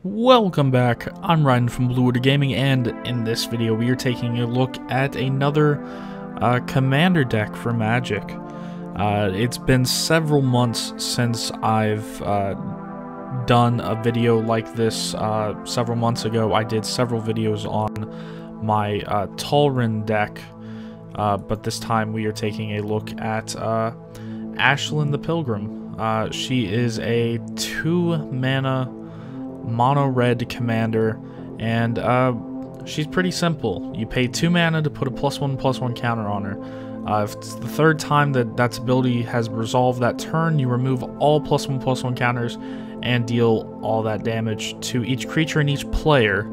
Welcome back, I'm Ryan from Blue Water Gaming, and in this video we are taking a look at another commander deck for Magic. It's been several months since I've done a video like this. Several months ago I did several videos on my Talrin deck, but this time we are taking a look at Ashling the Pilgrim. She is a 2-mana mono red commander, and she's pretty simple. You pay 2 mana to put a +1/+1 counter on her. If it's the third time that that ability has resolved that turn, you remove all +1/+1 counters and deal all that damage to each creature and each player,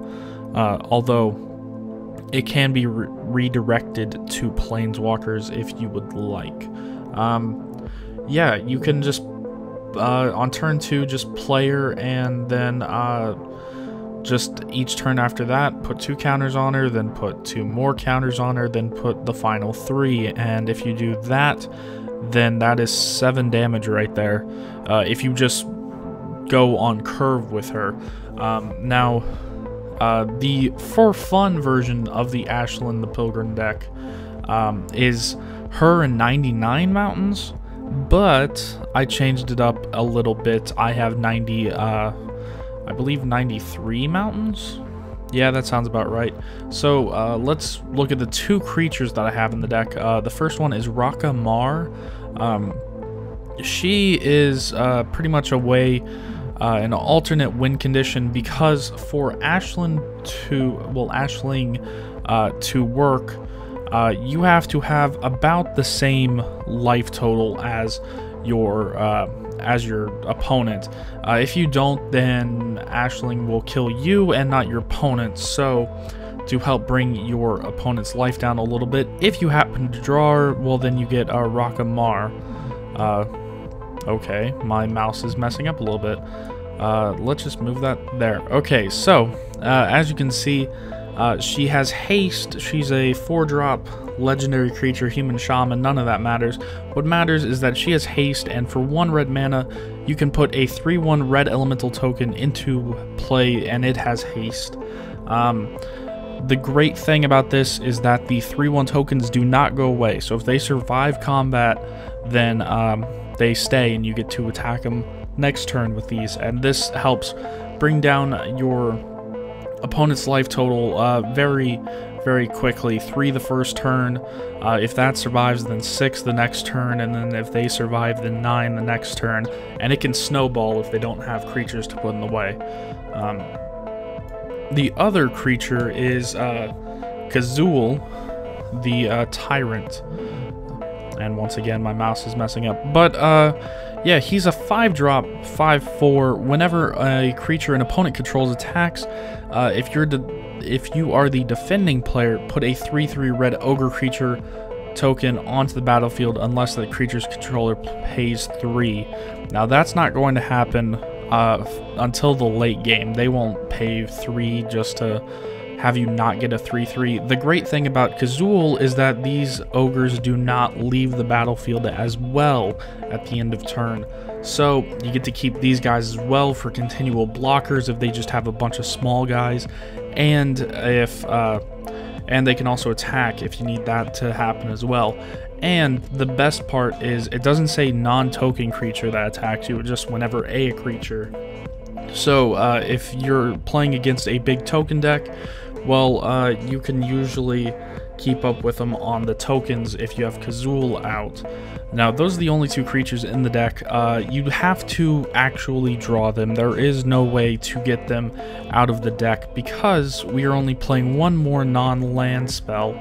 although it can be redirected to planeswalkers if you would like. Yeah, you can just on turn 2, just player, and then just each turn after that, put 2 counters on her, then put 2 more counters on her, then put the final 3. And if you do that, then that is 7 damage right there. If you just go on curve with her. Now, the for fun version of the Ashling the Pilgrim deck is her and 99 mountains. But I changed it up a little bit. I have I believe 93 mountains? Yeah, that sounds about right. So let's look at the 2 creatures that I have in the deck. The first one is Rakka Mar. She is pretty much a way, an alternate win condition, because for Ashling to work, you have to have about the same life total as your opponent. If you don't, then Ashling will kill you and not your opponent. So to help bring your opponent's life down a little bit, if you happen to draw her, well, then you get Rakka Mar. Okay, my mouse is messing up a little bit. Let's just move that there. Okay, so as you can see, she has haste. She's a 4-drop legendary creature, human shaman. None of that matters. What matters is that she has haste, and for 1 red mana, you can put a 3/1 red elemental token into play, and it has haste. The great thing about this is that the 3/1 tokens do not go away. So if they survive combat, then they stay, and you get to attack them next turn with these. And this helps bring down your opponent's life total very quickly. 3 the first turn, if that survives, then 6 the next turn, and then if they survive, then 9 the next turn. And it can snowball if they don't have creatures to put in the way. The other creature is Kazuul the Tyrant, and once again my mouse is messing up, but yeah, he's a 5-drop 5/4. Whenever a creature an opponent controls attacks, if you are the defending player, put a 3/3 red ogre creature token onto the battlefield unless the creature's controller pays 3. Now that's not going to happen until the late game. They won't pay 3 just to have you not get a 3/3. The great thing about Kazuul is that these ogres do not leave the battlefield as well at the end of turn. So you get to keep these guys as well for continual blockers if they just have a bunch of small guys, and if and they can also attack if you need that to happen as well. And the best part is it doesn't say non-token creature that attacks you, just whenever a creature. So if you're playing against a big token deck, well, you can usually keep up with them on the tokens if you have Kazuul out. Now, those are the only 2 creatures in the deck. You have to actually draw them. There is no way to get them out of the deck because we are only playing 1 more non-land spell,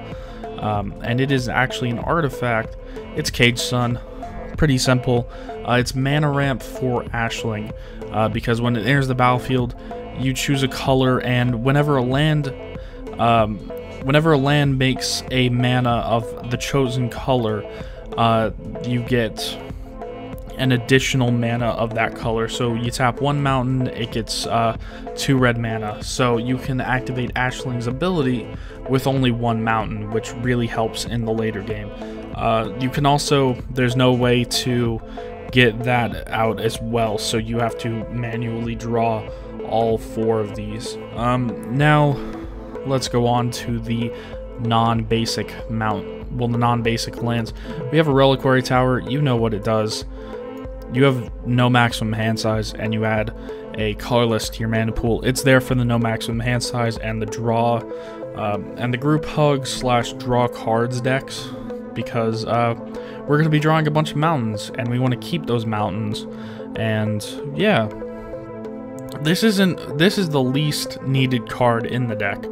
and it is actually an artifact. It's Cage Sun. Pretty simple. It's mana ramp for Ashling, because when it enters the battlefield, you choose a color, and whenever a land makes a mana of the chosen color, you get an additional mana of that color. So you tap one mountain, it gets 2 red mana. So you can activate Ashling's ability with only one mountain, which really helps in the later game. You can also, there's no way to get that out as well, so you have to manually draw all 4 of these. Now, let's go on to the non-basic the non-basic lands. We have a Reliquary Tower. You know what it does. You have no maximum hand size, and you add a colorless to your mana pool. It's there for the no maximum hand size and the draw, and the group hug / draw cards decks, because we're going to be drawing a bunch of mountains, and we want to keep those mountains. And yeah, this is the least needed card in the deck.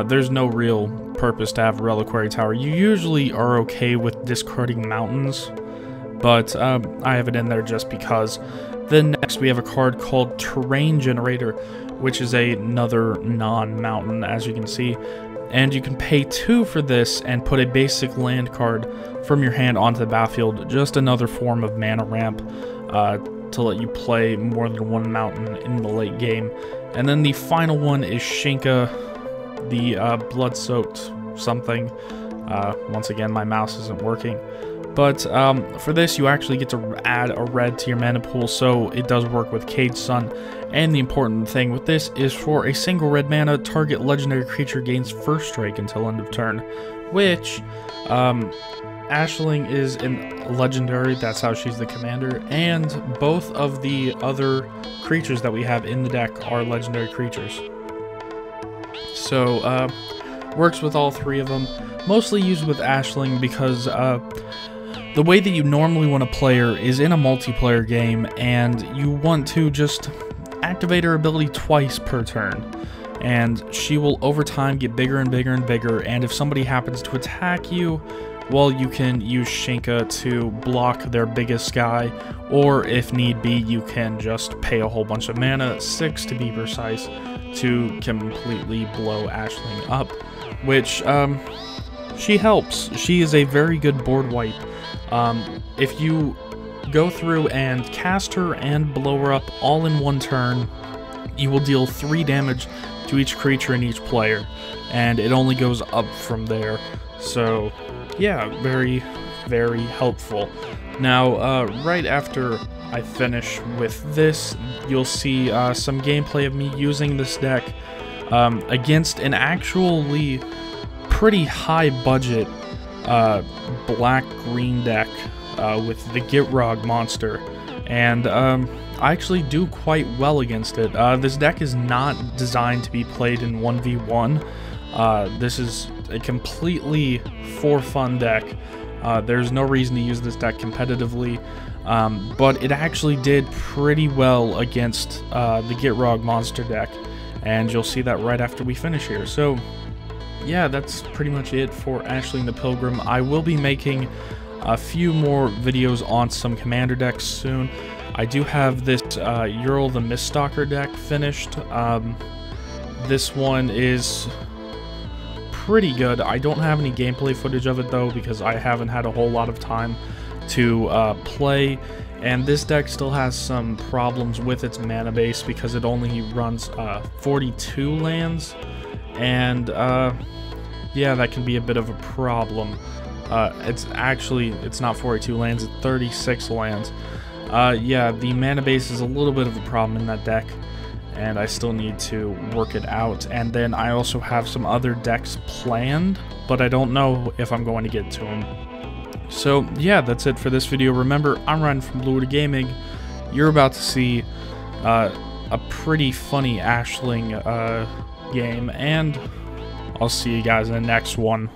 There's no real purpose to have a Reliquary Tower. You usually are okay with discarding mountains, but I have it in there just because. Then next we have a card called Terrain Generator, which is another non-mountain, as you can see. And you can pay 2 for this and put a basic land card from your hand onto the battlefield. Just another form of mana ramp to let you play more than one mountain in the late game. And then the final one is Shinka, the Bloodsoaked something. Once again, my mouse isn't working. But for this, you actually get to add a red to your mana pool, so it does work with Cage Sun. And the important thing with this is for a single red mana, target legendary creature gains first strike until end of turn, which Ashling is in legendary, that's how she's the commander, and both of the other creatures that we have in the deck are legendary creatures. So, works with all 3 of them, mostly used with Ashling because the way that you normally want to play her is in a multiplayer game, and you want to just activate her ability twice per turn, and she will over time get bigger and bigger and bigger, and if somebody happens to attack you, well, you can use Shinka to block their biggest guy, or if need be, you can just pay a whole bunch of mana, 6 to be precise, to completely blow Ashling up, which she helps. She is a very good board wipe. If you go through and cast her and blow her up all in one turn, you will deal 3 damage to each creature and each player, and it only goes up from there. So yeah, very, very helpful. Now, right after I finish with this, you'll see some gameplay of me using this deck against an actually pretty high budget black-green deck with the Gitrog monster, and I actually do quite well against it. This deck is not designed to be played in 1v1. This is a completely for fun deck. There's no reason to use this deck competitively, but it actually did pretty well against the Gitrog monster deck, and you'll see that right after we finish here. So yeah, that's pretty much it for Ashling the Pilgrim. I will be making a few more videos on some commander decks soon. I do have this Ural the Miststalker deck finished. This one is pretty good. I don't have any gameplay footage of it though, because I haven't had a whole lot of time to play, and this deck still has some problems with its mana base because it only runs 42 lands, and yeah, that can be a bit of a problem. It's not 42 lands, it's 36 lands. Yeah, the mana base is a little bit of a problem in that deck, and I still need to work it out. And then I also have some other decks planned, but I don't know if I'm going to get to them. So yeah, that's it for this video. Remember, I'm Ryan from Bloodsoaked Gaming. You're about to see a pretty funny Ashling game, and I'll see you guys in the next one.